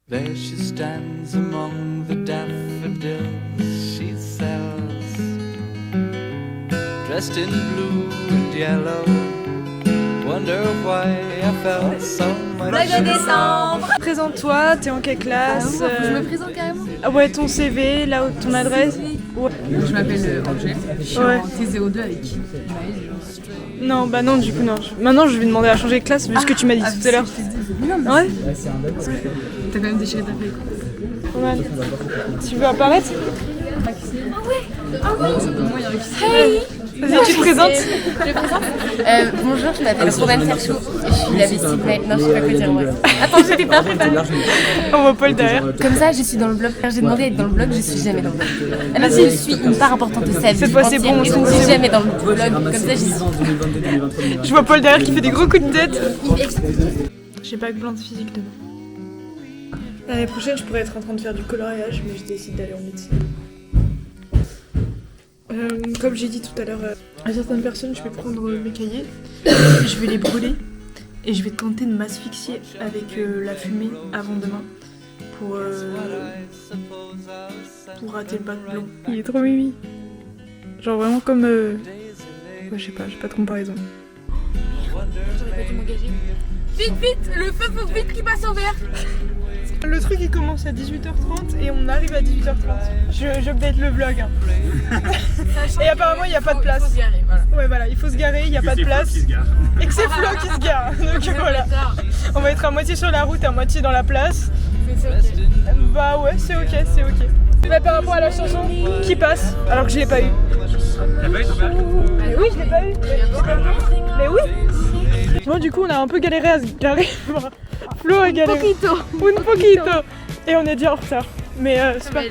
There she stands among the daffodils she sells, dressed in blue and yellow. Wonder why I felt so much. Blague de décembre. Présente-toi, t'es en quelle classe? Je me présente carrément. Ah ouais, ton CV, là où ton adresse. Ouais. Je m'appelle Angèle, je suis en TZO2 avec Non, bah non, du coup, non. Maintenant, je vais demander à changer de classe, vu ce que tu m'as dit tout à l'heure. Ouais. T'as quand même déchiré ta feuille. Pas mal. Tu veux apparaître? Hey. Vas-y, tu te présentes? Je me présente. Bonjour, je m'appelle Romane Serchou et je suis la vestie de... Non, je sais pas quoi dire moi. Attends, j'étais pas préparée. On voit Paul derrière. Comme ça, je suis dans le blog. Quand j'ai demandé d'être dans le blog, je suis jamais dans le blog. Ah bah si, je suis une part importante de sa vie. Cette fois, c'est bon, et donc je suis jamais dans le blog. Comme ça, j'y suis. Je vois Paul derrière qui fait des gros coups de tête. J'ai pas que blanc de physique demain. L'année prochaine, je pourrais être en train de faire du coloriage, mais je décide d'aller en médecine. Comme j'ai dit tout à l'heure à certaines personnes, je vais prendre mes cahiers, je vais les brûler et je vais tenter de m'asphyxier avec la fumée avant demain pour rater le bac blanc. Il est trop mimi. Genre vraiment comme... Ouais, je sais pas, j'ai pas de comparaison. J'aurais pas dû m'engager. Vite, vite, le feu faut vite qu'il passe au vert. Le truc il commence à 18h30 et on arrive à 18h30. J'update le vlog. Hein. Et apparemment il n'y a pas de place. Il faut se garer, voilà. Ouais voilà, il faut se garer, il n'y a pas de place. Et que c'est Flo qui se gare. Donc voilà. On va être à moitié sur la route et à moitié dans la place. Mais c'est ok. Bah ouais, c'est ok, c'est ok. Mais par rapport à la chanson qui passe, alors que je l'ai pas eu. T'as pas eu ton bac? Mais oui, je l'ai pas eu. Mais oui. Bon du coup on a un peu galéré à se garer. Flo a galéré. Un poquito. Et on est déjà en retard. Mais c'est pas...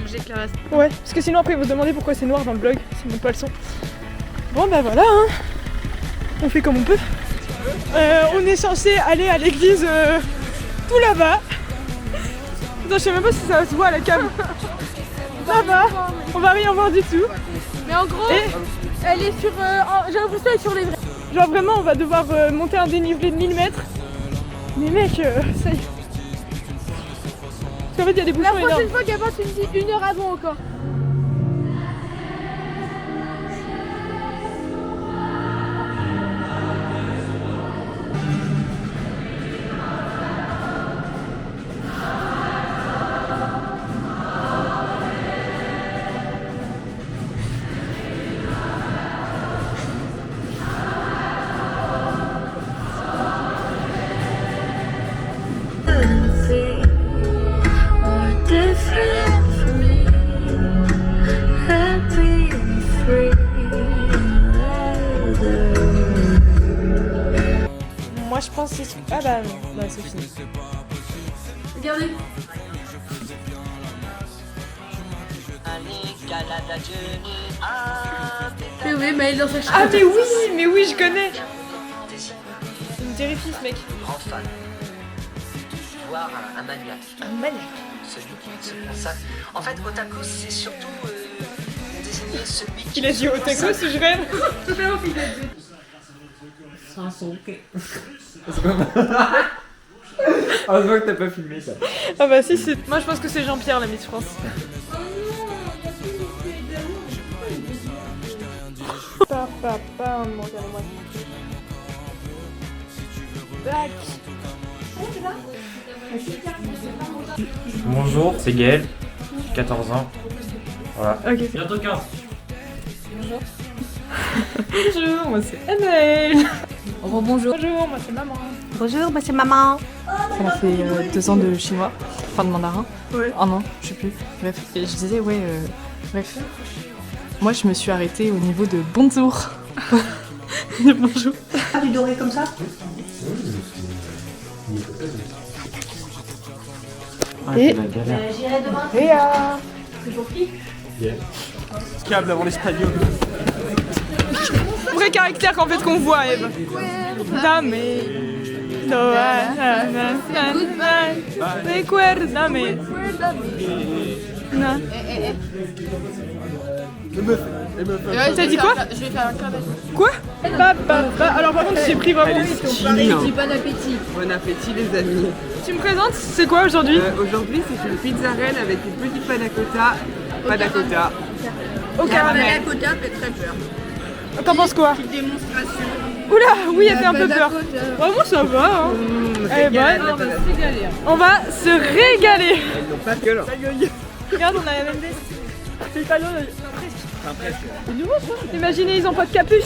Ouais, parce que sinon après ils vont se demander pourquoi c'est noir dans le blog, s'ils montent pas le son. Bon bah voilà, hein. On fait comme on peut. On est censé aller à l'église tout là-bas. Non, je sais même pas si ça se voit à la cam. Là-bas, on va rien voir du tout. Mais en gros, elle est sur... j'ai l'impression qu'elle est sur les vrais. Genre vraiment on va devoir monter un dénivelé de 1000 mètres. Mais mec, ça y est. Parce qu'en fait il y a des bouchons énormes. La prochaine fois qu'elle passe, tu me dis 1 heure avant encore. Moi je pense que c'est... Ah bah non, c'est fini. Regardez. Mais oui, mais elle est dans sa chambre. Ah mais oui, je connais. Il me terrifie ce mec. Grand fan. Voir un maniaque. Un maniaque. Celui qui se prend ça. En fait, otaku, c'est surtout désigner celui qui... Il a dit otaku, je rêve. Ah, je vois que t'as pas filmé ça. Ah bah si, c'est... Moi je pense que c'est Jean-Pierre la Miss France. Papa, regardez-moi. Black. Bonjour, c'est Gaël, 14 ans. Voilà. Ok. Bientôt 15. Bonjour, moi c'est Annelle. Oh, bonjour. Bonjour, moi c'est maman. Bonjour, moi c'est maman. On a fait 2 ans de chinois, enfin de mandarin. Ouais. 1 an, je sais plus. Bref, et je disais, bref. Moi, je me suis arrêtée au niveau de bonjour. De bonjour. Ah, du doré comme ça? Et... J'irai demain. Réa. C'est pour qui? Câble avant l'espagnol. Vrai caractère qu'en fait qu'on voit, Eve. Dame. Recuérdame. Non. T'as dit quoi? Je vais faire un club. Quoi? Alors par contre j'ai pris vraiment... Bon appétit. Bon appétit les amis. Tu me présentes? C'est quoi aujourd'hui? Aujourd'hui c'est une pizzarelle avec une petite panna cotta. Panna cotta. Au caramel. Cotta fait très peur. T'en penses quoi? Démonstration. Oula, oui, elle fait un peu peur. Vraiment, ça va. Hein. Elle est bonne. On va se régaler. On va se régaler. Elles n'ont pas de gueule. Regarde, on a la même veste. C'est pas long. C'est nouveau ça. Imaginez, ils ont pas de capuche.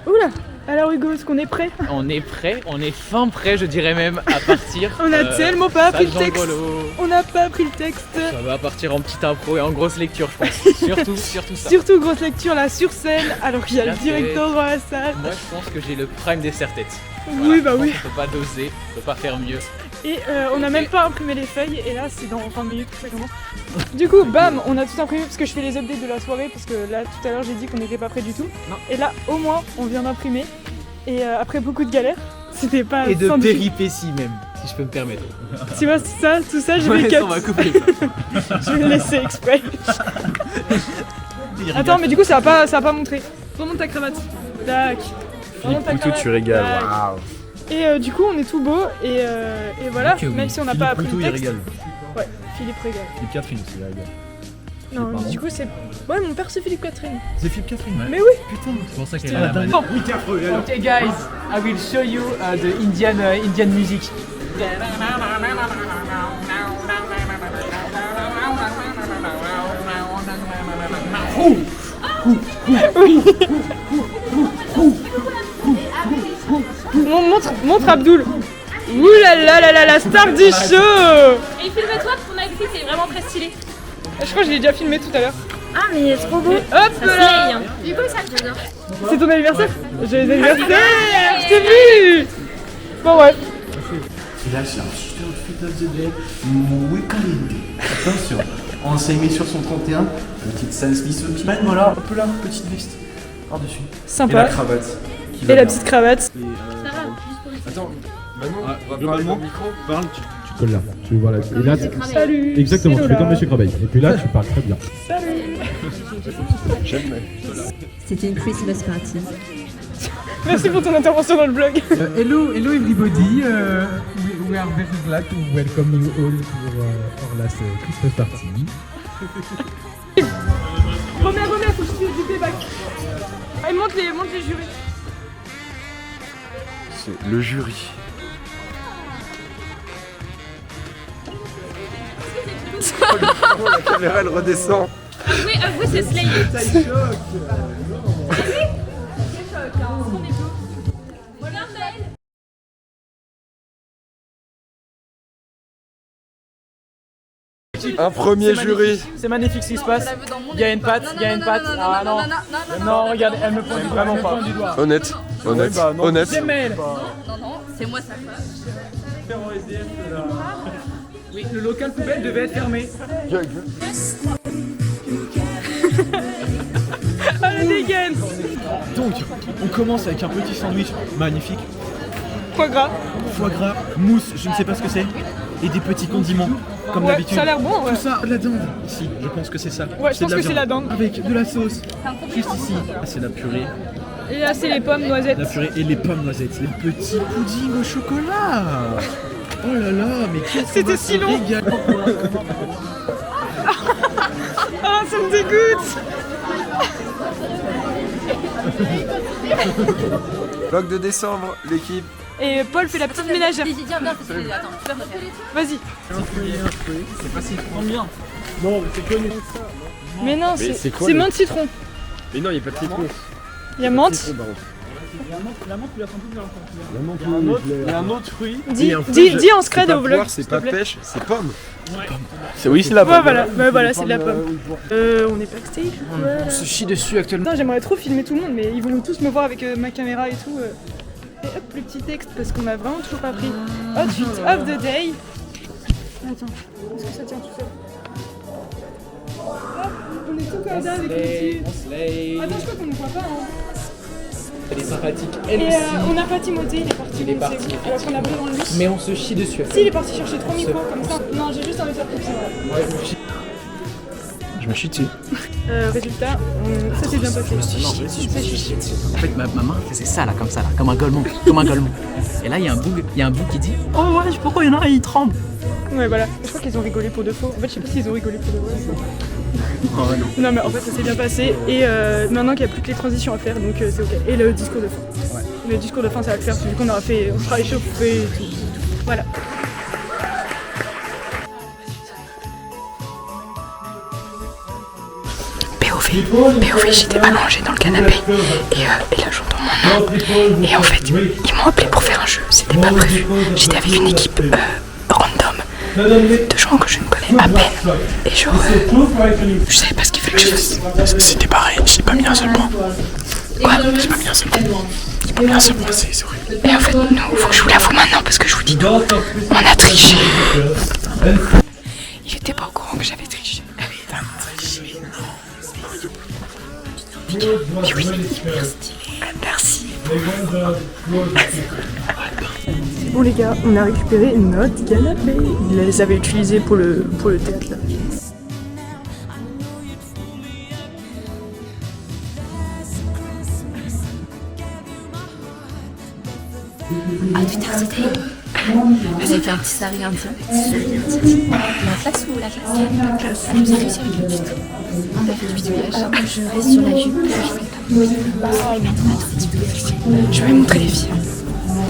Oula. Alors Hugo, est-ce qu'on est prêt? On est prêt, on est fin prêt, je dirais même, à partir. On a tellement pas appris le texte. Rigolo. On n'a pas appris le texte. Ça va partir en petite impro et en grosse lecture, je pense. surtout ça. Surtout grosse lecture là sur scène, alors qu'il y a le Bien directeur dans la salle. Moi, je pense que j'ai le prime des serre-têtes. Oui, bah oui. On peut pas doser, on peut pas faire mieux. Et on n'a même pas imprimé les feuilles, et là c'est dans 20 minutes que ça commence. Du coup, bam, on a tout imprimé parce que je fais les updates de la soirée, parce que là tout à l'heure j'ai dit qu'on n'était pas prêt du tout. Non. Et là au moins on vient d'imprimer, et après beaucoup de galères, c'était pas. Et de sans péripéties même, si je peux me permettre. Tu vois, tout ça je vais Ouais, cut. on va couper ça. Je vais le laisser exprès. Attends, mais du coup ça va pas montré. Remonte ta cravate. Tac. Remonte ta cravate. régales. Tac. Waouh. Et du coup on est tout beau, et voilà, Ok, oui. même si on n'a pas appris le il texte. régale. Ouais, Philippe régale. Philippe Catherine aussi, il régale. Non, pardon. du coup c'est... Ouais, mon père c'est Philippe Catherine. C'est Philippe Catherine, ouais. Mais oui. Putain, c'est pour ça qu'elle C'est a la la manette. Bon. Oui, t'es affreux, alors. Okay guys, I will show you the Indian music. Montre Abdoul. Ouh là là là là, la star du show. Et filme-toi, ton outfit c'est vraiment très stylé. Je crois que je l'ai déjà filmé tout à l'heure. Ah mais c'est trop beau. Hop là. Du coup ça j'adore. C'est ton anniversaire? Joyeux anniversaire. Je t'ai vu. Bon ouais. Et là, c'est un super outfit of the day. Mon ukulélé. Attention, on s'est mis sur son 31. Petite Sam Smith au pied. Voilà, hop là, petite veste. Par-dessus. Et la Sympa. cravate. Et la petite cravate. Attends, Manon, on va globalement, parler au micro. Parle, tu colles là. Tu vois là. Et là, Salut. exactement, tu c'est fais comme Lola. Monsieur Corbeil. Et puis là, tu parles très bien. Salut. C'était une Christmas party. Merci pour ton intervention dans le blog. Hello everybody. We are very glad to welcome you all for our last Christmas party. Remets, faut que je fasse du playback. Allez, monte les jurys. C'est le jury. La caméra elle redescend. Avouez c'est Slay. Un premier jury. C'est magnifique ce qui se passe. Il y a une patte, Ah non. Non, regarde, elle me pointe vraiment pas. Honnête, honnête, honnête. C'est moi ça. Oui, le local poubelle devait être fermé. Ah la dégaine. Donc, on commence avec un petit sandwich magnifique. Foie gras. Foie gras, mousse, je ne sais pas ce que c'est. Et des petits condiments, comme Ouais, d'habitude. ça a l'air bon, ouais. Tout ça, la dinde. Ici, je pense que c'est ça. Ouais, je pense que c'est la dinde. Avec de la sauce. Juste ici. Ah, c'est la purée. Et là c'est les pommes noisettes. La purée et les pommes noisettes. Les petits puddings au chocolat. Oh là là, mais qu'est-ce qu'on C'était va si se long. régaler. Ah, ça me dégoûte. Vlog de décembre, l'équipe. Et Paul fait la petite ménagère. Viens, attends, tu peux me faire. Vas-y. C'est pas si trop bien. Non, mais c'est connu. Mais non, Mais c'est c'est quoi, le- menthe citron. Mais non, il n'y a pas de citron. Il y a menthe. La menthe, tu la sens plus bien. Il y a un autre fruit. Dis en scred au vlog. C'est s'il te pas plaît. pêche, c'est pomme. Oui, c'est la Ouais, voilà, ouais, voilà, c'est de la pomme. On est backstage. Voilà. On se chie dessus actuellement. Putain, j'aimerais trop filmer tout le monde, mais ils vont tous me voir avec ma caméra et tout. Et hop, le petit texte, parce qu'on a vraiment toujours pas pris. Outfit of the day. Attends, est-ce que ça tient tout seul? Hop, on est tout Ada avec les petits. Attends, je crois qu'on ne voit pas. Hein. Elle est sympathique, Et elle aussi. on n'a pas Timothée, il est parti. Il est parti. Alors qu'on a besoin de lui. Mais on se chie dessus. Si, il est parti chercher 3 micros comme ça. Non, j'ai juste envie de faire comme ça. Ouais, je me chie. Je me chie dessus. Résultat, ça s'est bien passé. C'est chichi. En fait, ma main faisait ça là, comme ça, là, comme un golemon. Et là, il y a un bout qui dit oh ouais, pourquoi il y en a un, il tremble. Ouais, voilà. Je crois qu'ils ont rigolé pour de faux. En fait, je sais pas s'ils ont rigolé pour de vrai. Oh non. Non, mais en fait, ça s'est bien passé. Et maintenant qu'il n'y a plus que les transitions à faire, donc c'est ok. Et le discours de fin. Ouais. Le discours de fin, ça va le faire. Vu qu'on aura fait, on sera échauffé et tout. Voilà. POV, j'étais allongée dans le canapé et là j'entends mon nom et en fait ils m'ont appelé pour faire un jeu, c'était pas prévu, j'étais avec une équipe random de gens que je ne connais à peine et genre je savais pas ce qu'il fallait que je fasse. C'était pareil, j'ai pas mis un seul point. Quoi? J'ai pas mis un seul point, c'est horrible. Et en fait nous, faut que je vous l'avoue maintenant parce que je vous dis tout, on a triché. Il était pas au courant que j'avais triché. Mais oui, merci. Bon les gars, on a récupéré notre canapé. Ils les avaient utilisés pour le théâtre là. Ah, tu t'es today. Vous avez fait un petit sari indien. La classe ou la classe? La classe. Ah, vous avez réussi avec le tuto. On a fait du bidouillage. Je reste sur la jupe. Je vais montrer les filles.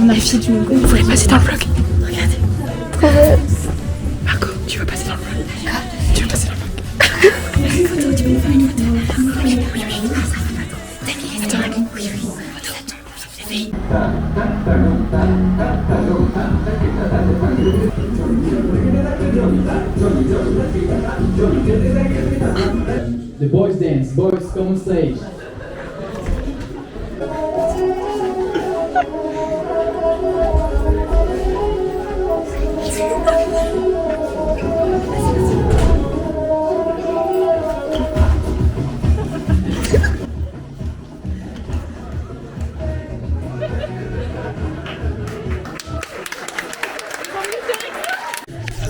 On a réussi du Vous voulez passer dans le vlog? Regardez. Trop belle. Marco, tu veux passer dans le vlog? Tu veux passer dans le vlog? Une photo, tu peux nous faire une photo? Oui. Attends, oui. The boys dance. Boys, come on stage.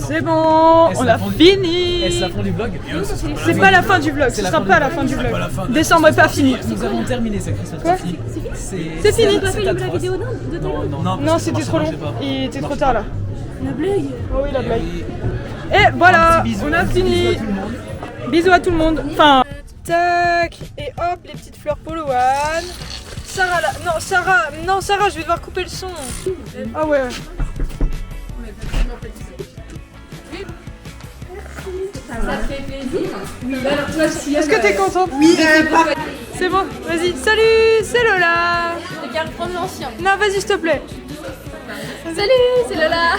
C'est bon, on a fini. Est-ce la fin du vlog? C'est pas la fin du vlog, ce sera pas la fin du vlog. Décembre est pas fini. Nous avons terminé ce Christmas Quoi? party. C'est fini. La vidéo Non, c'était trop long. Il était trop tard là. La blague. Oh oui, la blague. Et voilà, on a fini. Bisous à tout le monde. Enfin, tac. Et hop, les petites fleurs pour Louane. Sarah là. Non, Sarah, je vais devoir couper le son. Ah ouais. Ça fait plaisir. Oui, alors toi aussi. Est-ce que t'es contente? Oui, c'est bon, vas-y. Salut, c'est Lola. Regarde, prendre l'ancien. Non, vas-y, s'il te plaît. Salut, c'est Lola.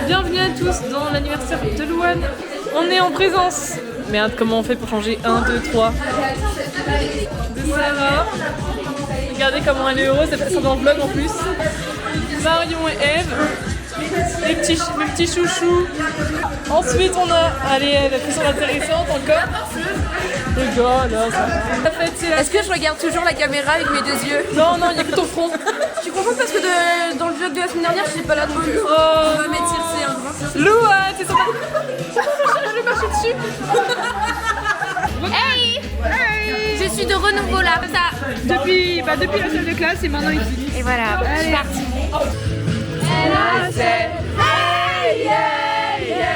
Bienvenue à tous dans l'anniversaire de Louane. On est en présence. Merde, comment on fait pour changer 1, 2, 3 de Sarah. Regardez comment elle est heureuse, elle fait ça dans le vlog en plus. Marion et Eve. Mes petits chouchous. Ensuite on a, allez, elle a fait son intéressante encore. Les gars, là, ça fait, c'est la... Est-ce que je regarde toujours la caméra avec mes deux yeux? Non, il y a que ton front. Je suis contente parce que dans le vlog de la semaine dernière, je n'ai pas la bonne. Oh, On va m'étircer un peu. Louane, c'est sympa. Je vais marcher dessus. Hey, je suis de renouveau là, comme ça. Depuis la salle de classe et maintenant ici. Et voilà, je suis partie. Elle a fait hey yeah yeah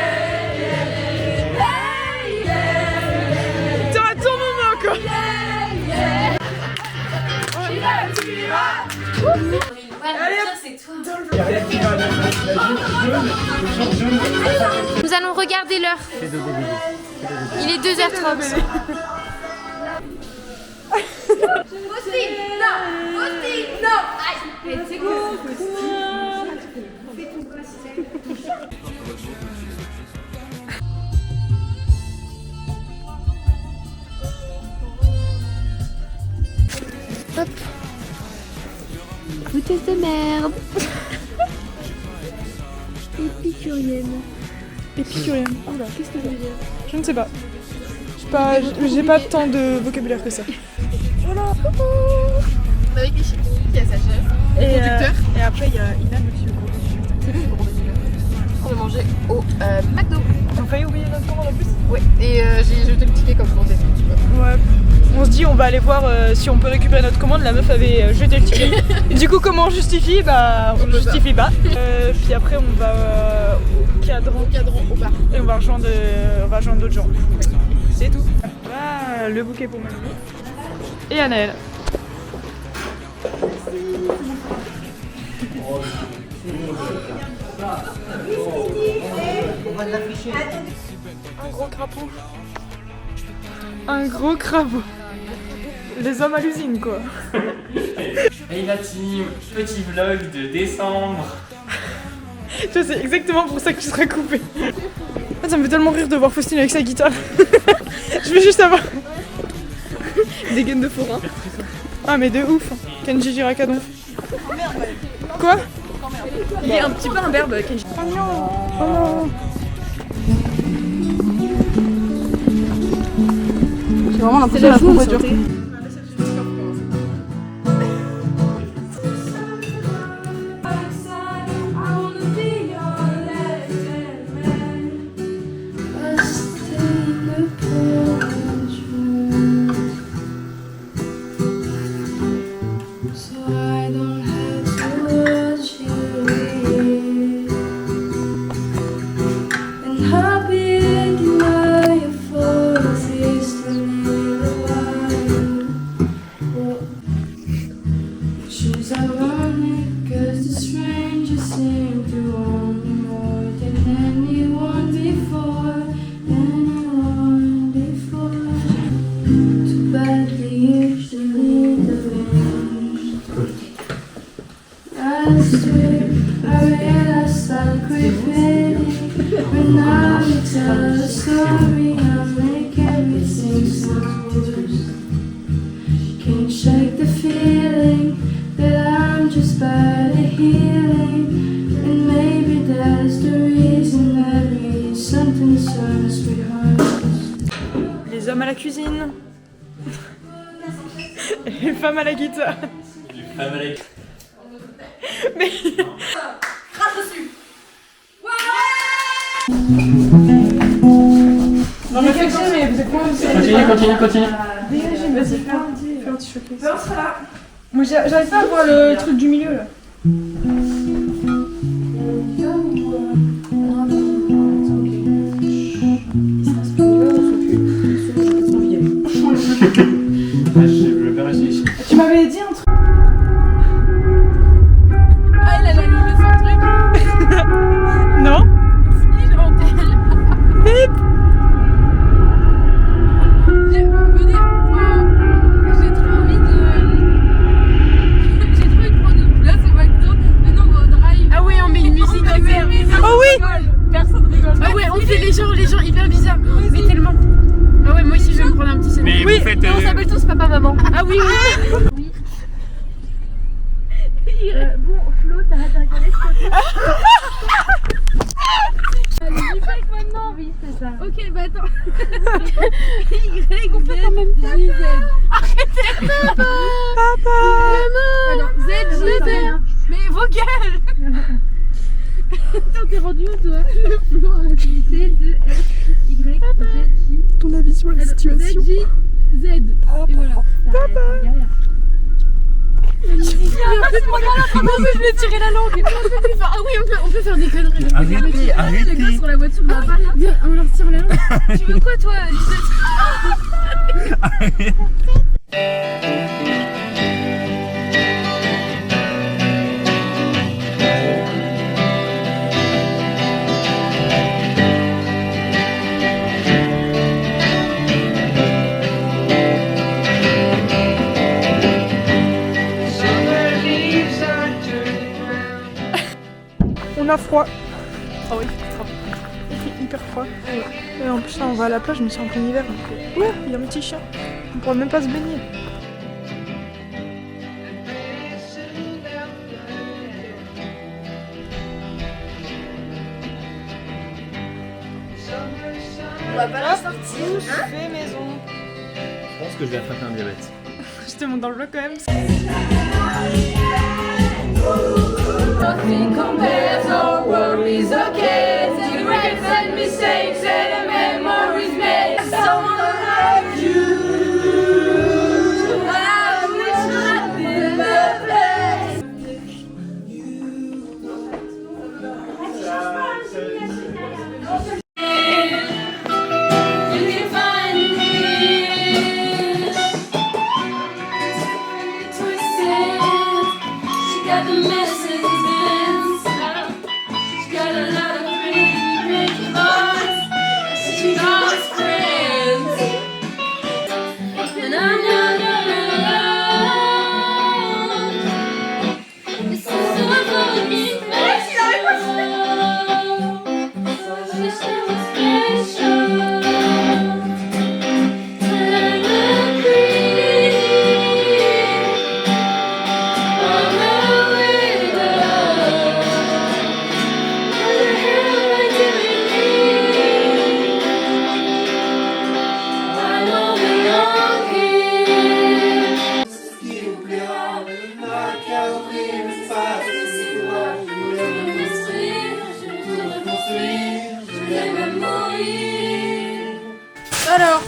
yeah hey yeah. T'auras ton moment quoi. Allez, c'est toi. Nous allons regarder l'heure. Il est 2h30. Non. Aïe, c'est quoi? Hop. Foutaise de merde. Épicurienne. Épicurienne. Oh là, qu'est-ce que ça veut dire? Je ne sais pas. j'ai pas tant de vocabulaire que ça. Voilà. Avec les chiens, il y a Sacha, le conducteur. Et après il y a Inan aussi, le gros. C'est lui le gros. On va manger au McDo. On a failli oublier notre commande en plus. Ouais, et j'ai jeté le ticket comme je pensais. Ouais. On se dit on va aller voir si on peut récupérer notre commande, la meuf avait jeté le ticket. Et du coup comment on justifie? Bah on ne justifie pas. Puis après on va au cadran au bar. Et on va rejoindre d'autres gens. C'est tout. Voilà le bouquet pour Mamie. Et Anaëlle. Un gros crapaud. Un gros crapaud. Les hommes à l'usine quoi. Hey la team, petit vlog de décembre. Tu vois, c'est exactement pour ça que tu seras coupé. Ça me fait tellement rire de voir Faustine avec sa guitare. Je veux juste avoir des gaines de forain. Ah mais de ouf. Kenji Girac-Adonf. Quoi? Il est un petit peu imberbe, Kenji. Oh non. Oh non. J'ai vraiment l'impression de la voiture. Les hommes à la cuisine. Les femmes à la guitare. Les femmes à la guitare. Mais... Crache dessus. Non mais faites jamais, vous êtes Continue. Dégagez, vas-y, fais un petit choqué. On sera là. Moi j'arrive pas à voir le truc du milieu là. Tu m'avais dit un truc. Ah, elle a lu son truc. Non. Si, je m'entends. Bip. Venez. J'ai trop envie de prendre. Là, c'est McDo. Mais non, on va au drive. Ah oui, on met une musique hyper bizarre. Oh oui. Personne rigole. Ah ouais, on fait les gens hyper bizarres. Mais tellement. Ah ouais, moi aussi, je vais me prendre un petit scénario. Mais vous faites. On s'appelle tous papa, maman. Ah oui. Bon, Flo, t'arrêtes de regarder ce Allez, du fake maintenant. Oui, c'est ça. Ok, bah attends. Y, on fait quand même ça. Arrêtez. Papa. Alors, Z, J, Z. Mais vos gueules. Attends, t'es rendu où, toi? Flo, arrête. C, 2, F, Y, Z, J. Ton avis sur la situation. Z, J, Z. Et voilà. Papa. Je vais tirer la langue. Ah oui, on peut faire des conneries. Arrêtez. Les gars sur la voiture là. Viens, on leur tire la langue. Tu veux quoi toi, Lisette? On a froid. Oh oui, il fait hyper froid. Et en plus là on va à la plage mais c'est en plein hiver donc ouais, il y a un petit chien. On pourra même pas se baigner. On va pas la sortir. Fait maison. Je pense que je vais attraper un diabète. Je te montre dans le vlog quand même. Nothing compares, our worries are kids, regrets and mistakes and memories made. Someone like you, I wish I'd been the place. You can find me twisted. She got the medicine. She got a lot of pretty thoughts. She lost friends. And I'm not alone. This is so fucking special. She's so special. And I'm agree. I'm a widow. Alors,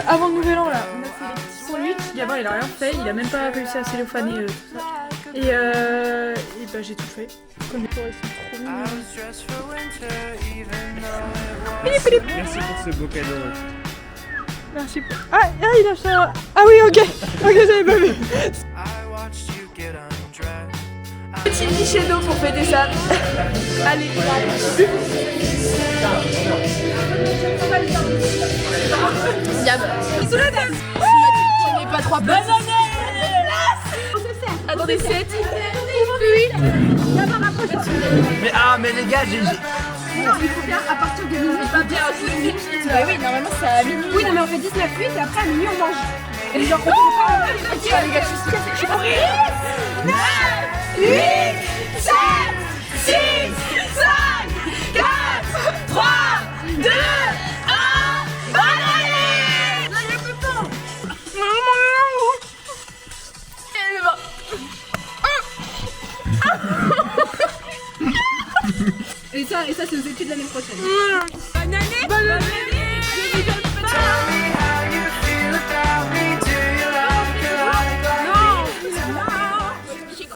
avant le nouvel an là, on a fait les petits sandwichs. Gabin il a rien fait, il a même pas réussi à cellophaner tout ça. Et bah j'ai tout fait. Comme les forêts sont trop mignons. Merci pour ce beau cadeau. Merci pour... Ah il a fait un... Ah oui ok, j'avais pas vu. Petit guichet d'eau pour fêter ça. Allez. Gab. Sous la tête. Prenez pas 3 places. Attendez, 7. Mais les gars, j'ai... Il faut faire à partir de minuit. Pas bien, Bah oui, normalement c'est à minuit. Oui, non, mais on fait 19-8 et après à minuit on mange. Et genre, on prend pas les gars, je suis stressée. 9, 8, 7, 6, 5, 4, 3, 2, 1, bonne année! Là, il y a plus de temps. Et ça c'est aux études l'année prochaine. Bonne année.